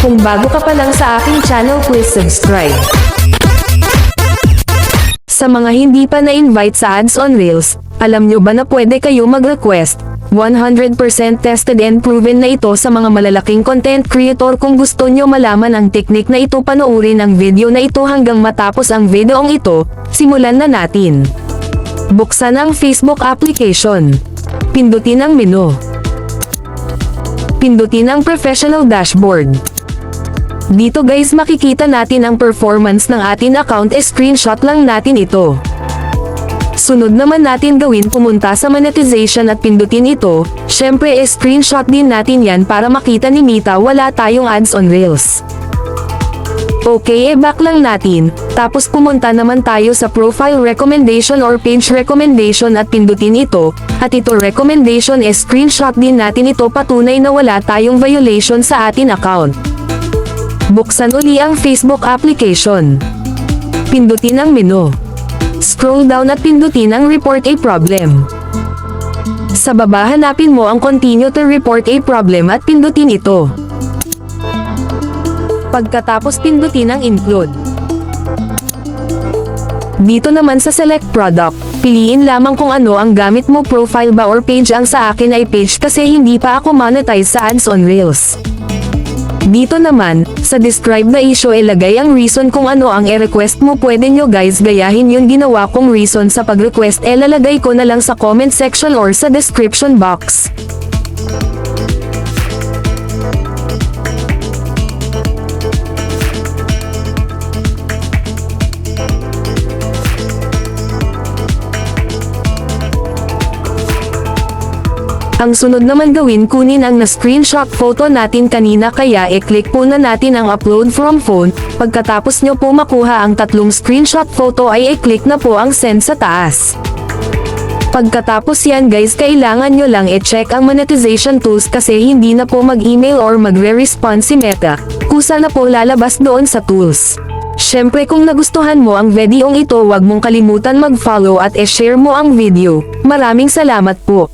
Kung bago ka pa lang sa aking channel, please subscribe. Sa mga hindi pa na-invite sa Ads on Reels, alam nyo ba na pwede kayo mag-request? 100% tested and proven na ito sa mga malalaking content creator. Kung gusto nyo malaman ang technique na ito, panoorin ang video na ito hanggang matapos ang videong ito. Simulan na natin. Buksan ang Facebook application. Pindutin ang menu. Pindutin ang professional dashboard. Dito guys, makikita natin ang performance ng ating account. Screenshot lang natin ito. Sunod naman natin gawin, pumunta sa monetization at pindutin ito. Syempre screenshot din natin yan para makita ni Meta wala tayong ads on Reels. Okay, back lang natin. Tapos pumunta naman tayo sa profile recommendation or page recommendation at pindutin ito. At ito recommendation, screenshot din natin ito, patunay na wala tayong violation sa ating account. Buksan uli ang Facebook application. Pindutin ang menu. Scroll down at pindutin ang Report a Problem. Sa baba, hanapin mo ang Continue to Report a Problem at pindutin ito. Pagkatapos pindutin ang Include. Dito naman sa Select Product, piliin lamang kung ano ang gamit mo, profile ba or page. Ang sa akin ay page kasi hindi pa ako monetize sa Ads on Reels. Dito naman, sa describe na issue, ilagay ang reason kung ano ang i-request mo. Pwede nyo guys gayahin yung ginawa kong reason sa pag-request, lalagay ko na lang sa comment section or sa description box. Ang sunod naman gawin, kunin ang na-screenshot photo natin kanina, kaya i-click po na natin ang upload from phone. Pagkatapos nyo po makuha ang tatlong screenshot photo ay i-click na po ang send sa taas. Pagkatapos yan guys, kailangan nyo lang i-check ang monetization tools kasi hindi na po mag-email or magre-respond si Meta. Kusa na po lalabas doon sa tools. Syempre kung nagustuhan mo ang videong ito, wag mong kalimutan mag-follow at i-share mo ang video. Maraming salamat po.